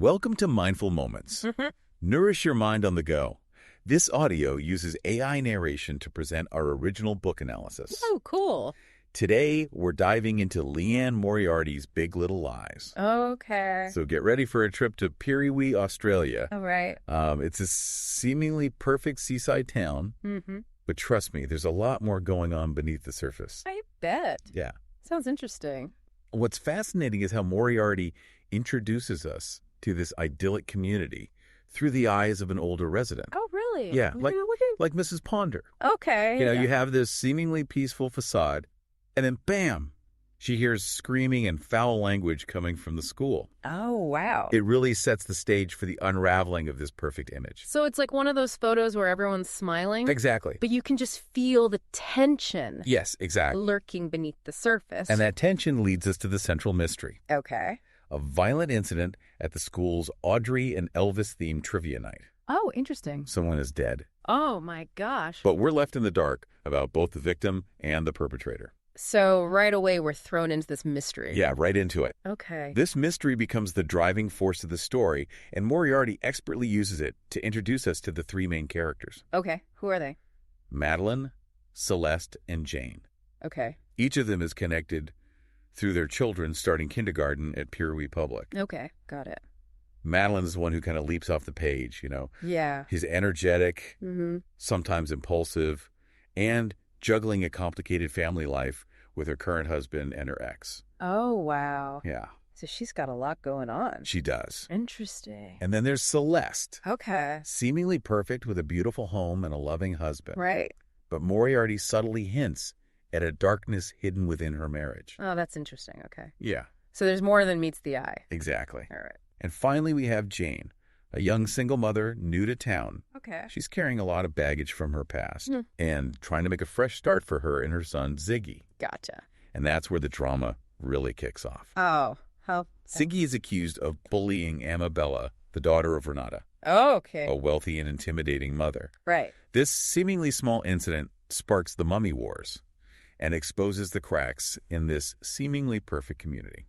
Welcome to Mindful Moments. Nourish your mind on the go. This audio uses AI narration to present our original book analysis. Oh, cool. Today, we're diving into Liane Moriarty's Big Little Lies. Okay. So get ready for a trip to Pirriwee, Australia. All right. It's a seemingly perfect seaside town, but trust me, there's a lot more going on beneath the surface. I bet. Yeah. Sounds interesting. What's fascinating is how Moriarty introduces us to this idyllic community through the eyes of an older resident. Oh, really? Yeah, like Mrs. Ponder. Okay. You have this seemingly peaceful facade, and then bam, she hears screaming and foul language coming from the school. Oh, wow. It really sets the stage for the unraveling of this perfect image. So it's like one of those photos where everyone's smiling? Exactly. But you can just feel the tension. Yes, exactly. Lurking beneath the surface. And that tension leads us to the central mystery. Okay. A violent incident at the school's Audrey and Elvis-themed trivia night. Oh, interesting. Someone is dead. Oh, my gosh. But we're left in the dark about both the victim and the perpetrator. So right away, we're thrown into this mystery. Yeah, right into it. Okay. This mystery becomes the driving force of the story, and Moriarty expertly uses it to introduce us to the three main characters. Okay. Who are they? Madeline, Celeste, and Jane. Okay. Each of them is connected through their children starting kindergarten at Pirriwee Public. Okay. Got it. Madeline is the one who kind of leaps off the page, Yeah. He's energetic, Mm-hmm. sometimes impulsive, and juggling a complicated family life with her current husband and her ex. Oh, wow. Yeah. So she's got a lot going on. She does. Interesting. And then there's Celeste, Okay. seemingly perfect with a beautiful home and a loving husband. Right. But Moriarty subtly hints at a darkness hidden within her marriage. Oh, that's interesting. Okay. Yeah, So there's more than meets the eye. exactly. All right. And finally, we have Jane, a young single mother new to town. Okay. She's carrying a lot of baggage from her past Hmm. and trying to make a fresh start for her and her son, Ziggy. Gotcha. And that's where the drama really kicks off. Oh, how? Ziggy is accused of bullying Amabella, the daughter of Renata, Oh, okay. a wealthy and intimidating mother. Right. This seemingly small incident sparks the mummy wars and exposes the cracks in this seemingly perfect community.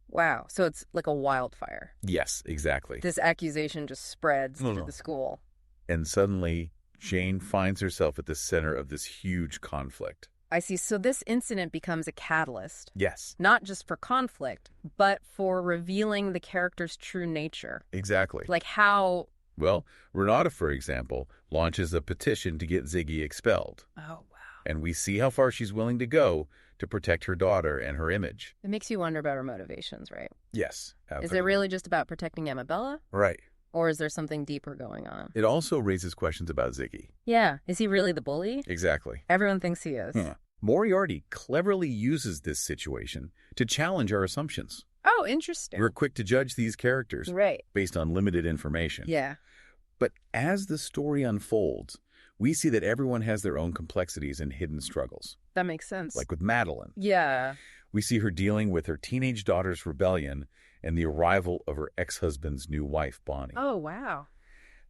Wow. So it's like a wildfire. Yes, exactly. This accusation just spreads No, through no. the school. And suddenly, Jane finds herself at the center of this huge conflict. I see. So this incident becomes a catalyst, Yes, not just for conflict, but for revealing the character's true nature. exactly. Like how... Well, Renata, for example, launches a petition to get Ziggy expelled. Oh, wow. And we see how far she's willing to go to protect her daughter and her image. It makes you wonder about her motivations, right? Yes, Is it absolutely. really just about protecting Amabella? Right. Or is there something deeper going on? It also raises questions about Ziggy. Yeah. Is he really the bully? Exactly. Everyone thinks he is. Yeah. Moriarty cleverly uses this situation to challenge our assumptions. Oh, interesting. We're quick to judge these characters Right. based on limited information. Yeah. But as the story unfolds, we see that everyone has their own complexities and hidden struggles. That makes sense. Like with Madeline, Yeah. we see her dealing with her teenage daughter's rebellion and the arrival of her ex-husband's new wife, Bonnie. Oh, wow.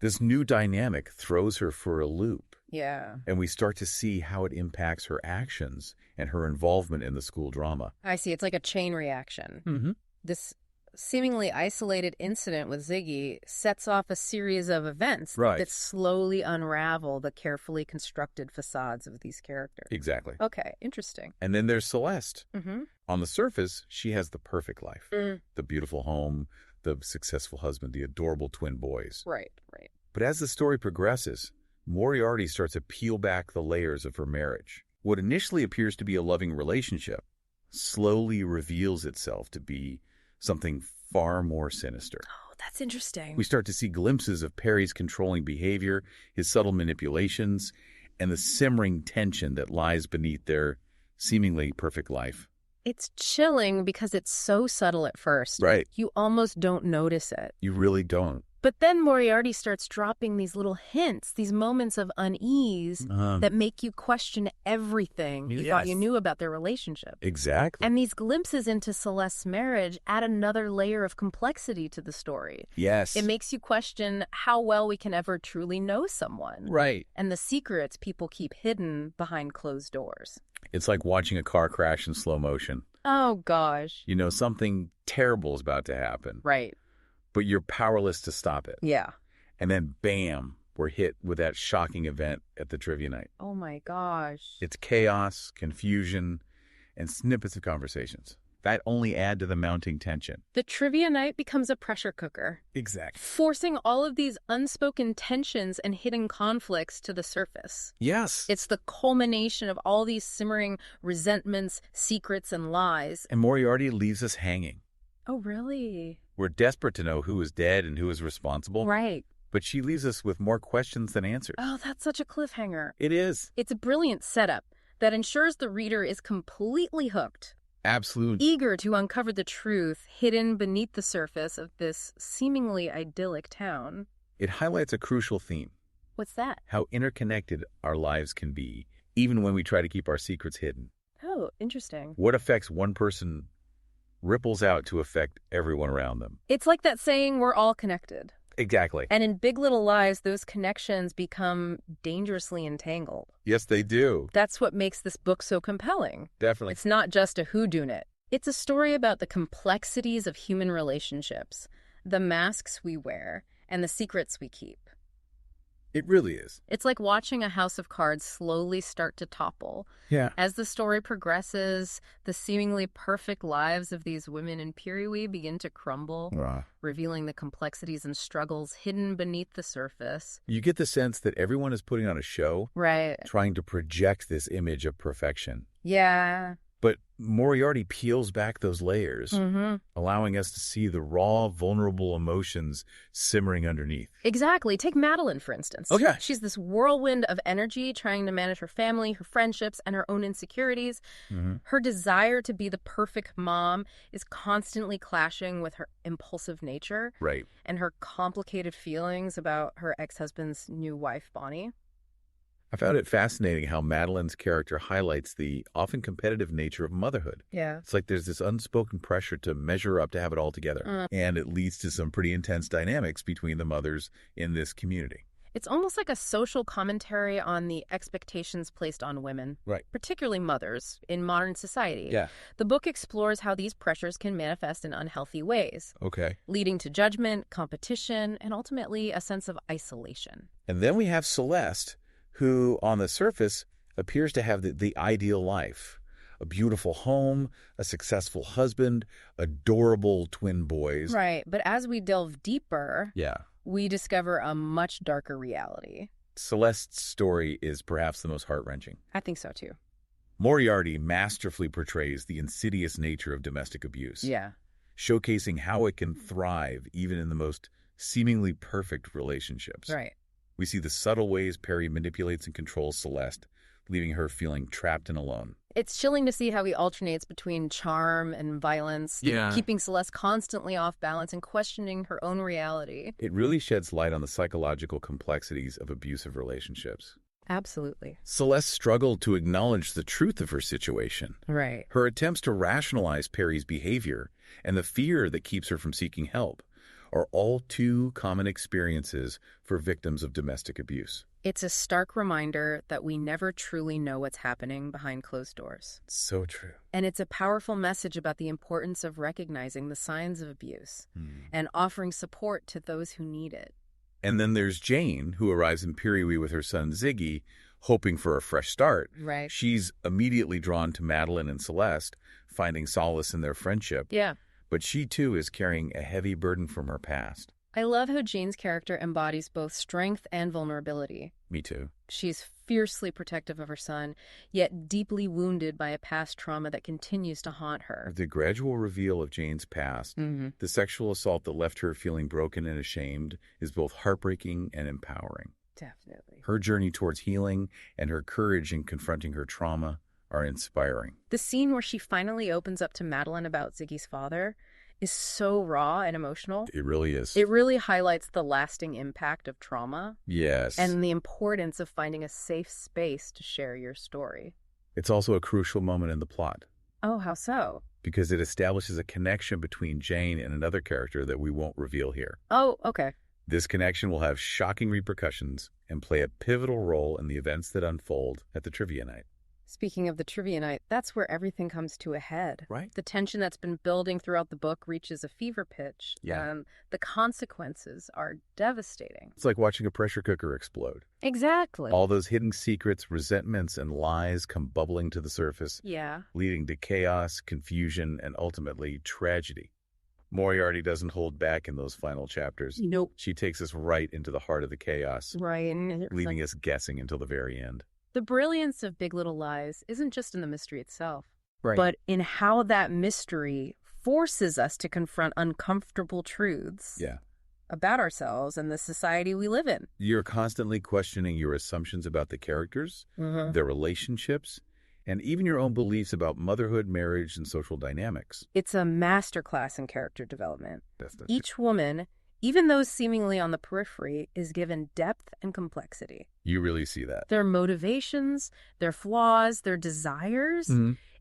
This new dynamic throws her for a loop, Yeah. and we start to see how it impacts her actions and her involvement in the school drama. I see. It's like a chain reaction. Mm-hmm. This seemingly isolated incident with Ziggy sets off a series of events Right. that slowly unravel the carefully constructed facades of these characters. Exactly. Okay, interesting. And then there's Celeste. Mm-hmm. On the surface, she has the perfect life. Mm. The beautiful home, the successful husband, the adorable twin boys. Right, right. But as the story progresses, Moriarty starts to peel back the layers of her marriage. What initially appears to be a loving relationship slowly reveals itself to be something far more sinister. Oh, that's interesting. We start to see glimpses of Perry's controlling behavior, his subtle manipulations, and the simmering tension that lies beneath their seemingly perfect life. It's chilling because it's so subtle at first. Right. You almost don't notice it. You really don't. But then Moriarty starts dropping these little hints, these moments of unease that make you question everything you thought you Yes. knew about their relationship. Exactly. And these glimpses into Celeste's marriage add another layer of complexity to the story. Yes. It makes you question how well we can ever truly know someone. Right. And the secrets people keep hidden behind closed doors. It's like watching a car crash in slow motion. Oh, gosh. You know, something terrible is about to happen. Right. but you're powerless to stop it. Yeah. And then, bam, we're hit with that shocking event at the trivia night. Oh my gosh. It's chaos, confusion, and snippets of conversations. That only add to the mounting tension. The trivia night becomes a pressure cooker. Exactly. Forcing all of these unspoken tensions and hidden conflicts to the surface. Yes. It's the culmination of all these simmering resentments, secrets, and lies. And Moriarty leaves us hanging. Oh, really? We're desperate to know who is dead and who is responsible. Right. But she leaves us with more questions than answers. Oh, that's such a cliffhanger. It is. It's a brilliant setup that ensures the reader is completely hooked. Absolutely. Eager to uncover the truth hidden beneath the surface of this seemingly idyllic town. It highlights a crucial theme. What's that? How interconnected our lives can be, even when we try to keep our secrets hidden. Oh, interesting. What affects one person ripples out to affect everyone around them. It's like that saying, we're all connected. Exactly. And in Big Little Lies, those connections become dangerously entangled. Yes, they do. That's what makes this book so compelling. Definitely. It's not just a whodunit. It's a story about the complexities of human relationships, the masks we wear, and the secrets we keep. It really is. It's like watching a house of cards slowly start to topple. Yeah. As the story progresses, the seemingly perfect lives of these women in Pirriwee begin to crumble, revealing the complexities and struggles hidden beneath the surface. You get the sense that everyone is putting on a show, Right. trying to project this image of perfection. Yeah. But Moriarty peels back those layers, allowing us to see the raw, vulnerable emotions simmering underneath. Exactly. Take Madeline, for instance. Okay. She's this whirlwind of energy trying to manage her family, her friendships, and her own insecurities. Her desire to be the perfect mom is constantly clashing with her impulsive nature. Right. And her complicated feelings about her ex-husband's new wife, Bonnie. I found it fascinating how Madeline's character highlights the often competitive nature of motherhood. Yeah. It's like there's this unspoken pressure to measure up, to have it all together. And it leads to some pretty intense dynamics between the mothers in this community. It's almost like a social commentary on the expectations placed on women, Right. particularly mothers, in modern society. Yeah. The book explores how these pressures can manifest in unhealthy ways, Okay. leading to judgment, competition, and ultimately a sense of isolation. And then we have Celeste, who on the surface appears to have the ideal life. A beautiful home, a successful husband, adorable twin boys. Right, but as we delve deeper, Yeah. we discover a much darker reality. Celeste's story is perhaps the most heart-wrenching. I think so too. Moriarty masterfully portrays the insidious nature of domestic abuse, Yeah. showcasing how it can thrive even in the most seemingly perfect relationships. Right. We see the subtle ways Perry manipulates and controls Celeste, leaving her feeling trapped and alone. It's chilling to see how he alternates between charm and violence, keeping Celeste constantly off balance and questioning her own reality. It really sheds light on the psychological complexities of abusive relationships. Absolutely. Celeste struggled to acknowledge the truth of her situation. Right. Her attempts to rationalize Perry's behavior and the fear that keeps her from seeking help are all too common experiences for victims of domestic abuse. It's a stark reminder that we never truly know what's happening behind closed doors. So true. And it's a powerful message about the importance of recognizing the signs of abuse and offering support to those who need it. And then there's Jane, who arrives in Pirriwee with her son Ziggy, hoping for a fresh start. Right. She's immediately drawn to Madeline and Celeste, finding solace in their friendship. Yeah. But she, too, is carrying a heavy burden from her past. I love how Jane's character embodies both strength and vulnerability. Me too. She's fiercely protective of her son, yet deeply wounded by a past trauma that continues to haunt her. The gradual reveal of Jane's past, the sexual assault that left her feeling broken and ashamed, is both heartbreaking and empowering. Definitely. Her journey towards healing and her courage in confronting her trauma are inspiring. The scene where she finally opens up to Madeline about Ziggy's father is so raw and emotional. It really is. It really highlights the lasting impact of trauma. Yes. And the importance of finding a safe space to share your story. It's also a crucial moment in the plot. Oh, how so? Because it establishes a connection between Jane and another character that we won't reveal here. Oh, okay. This connection will have shocking repercussions and play a pivotal role in the events that unfold at the trivia night. Speaking of the trivia night, that's where everything comes to a head. Right. The tension that's been building throughout the book reaches a fever pitch. Yeah. The consequences are devastating. It's like watching a pressure cooker explode. Exactly. All those hidden secrets, resentments, and lies come bubbling to the surface, Yeah. leading to chaos, confusion, and ultimately tragedy. Moriarty doesn't hold back in those final chapters. Nope. She takes us right into the heart of the chaos, Right. And leaving us guessing until the very end. the brilliance of Big Little Lies isn't just in the mystery itself, Right. but in how that mystery forces us to confront uncomfortable truths about ourselves and the society we live in. You're constantly questioning your assumptions about the characters, their relationships, and even your own beliefs about motherhood, marriage, and social dynamics. It's a masterclass in character development. That's the Each woman, even those seemingly on the periphery, is given depth and complexity. You really see that. Their motivations, their flaws, their desires,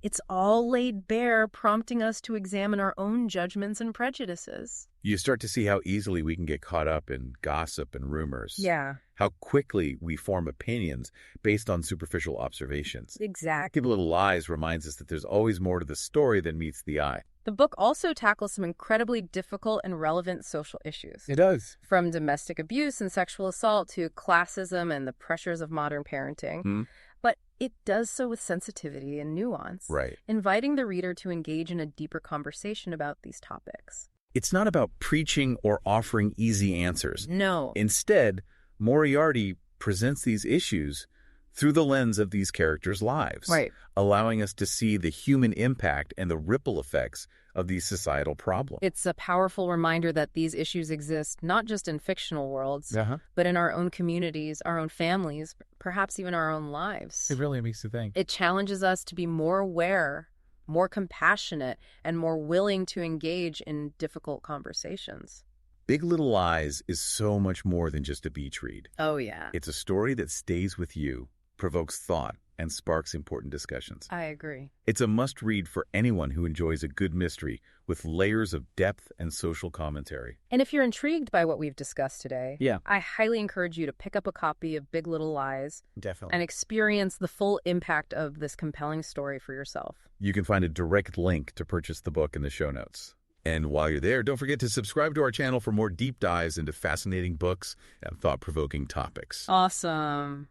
it's all laid bare, prompting us to examine our own judgments and prejudices. You start to see how easily we can get caught up in gossip and rumors. Yeah. How quickly we form opinions based on superficial observations. Exactly. Big Little Lies reminds us that there's always more to the story than meets the eye. The book also tackles some incredibly difficult and relevant social issues. It does. From domestic abuse and sexual assault to classism and the pressures of modern parenting. But it does so with sensitivity and nuance, Right. inviting the reader to engage in a deeper conversation about these topics. It's not about preaching or offering easy answers. No. Instead, Moriarty presents these issues through the lens of these characters' lives, Right. allowing us to see the human impact and the ripple effects of these societal problems. It's a powerful reminder that these issues exist not just in fictional worlds, but in our own communities, our own families, perhaps even our own lives. It really makes you think. It challenges us to be more aware, more compassionate, and more willing to engage in difficult conversations. Big Little Lies is so much more than just a beach read. Oh, yeah. It's a story that stays with you, provokes thought, and sparks important discussions. I agree. It's a must-read for anyone who enjoys a good mystery with layers of depth and social commentary. And if you're intrigued by what we've discussed today, Yeah. I highly encourage you to pick up a copy of Big Little Lies Definitely. and experience the full impact of this compelling story for yourself. You can find a direct link to purchase the book in the show notes. And while you're there, don't forget to subscribe to our channel for more deep dives into fascinating books and thought-provoking topics. Awesome.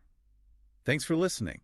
Thanks for listening.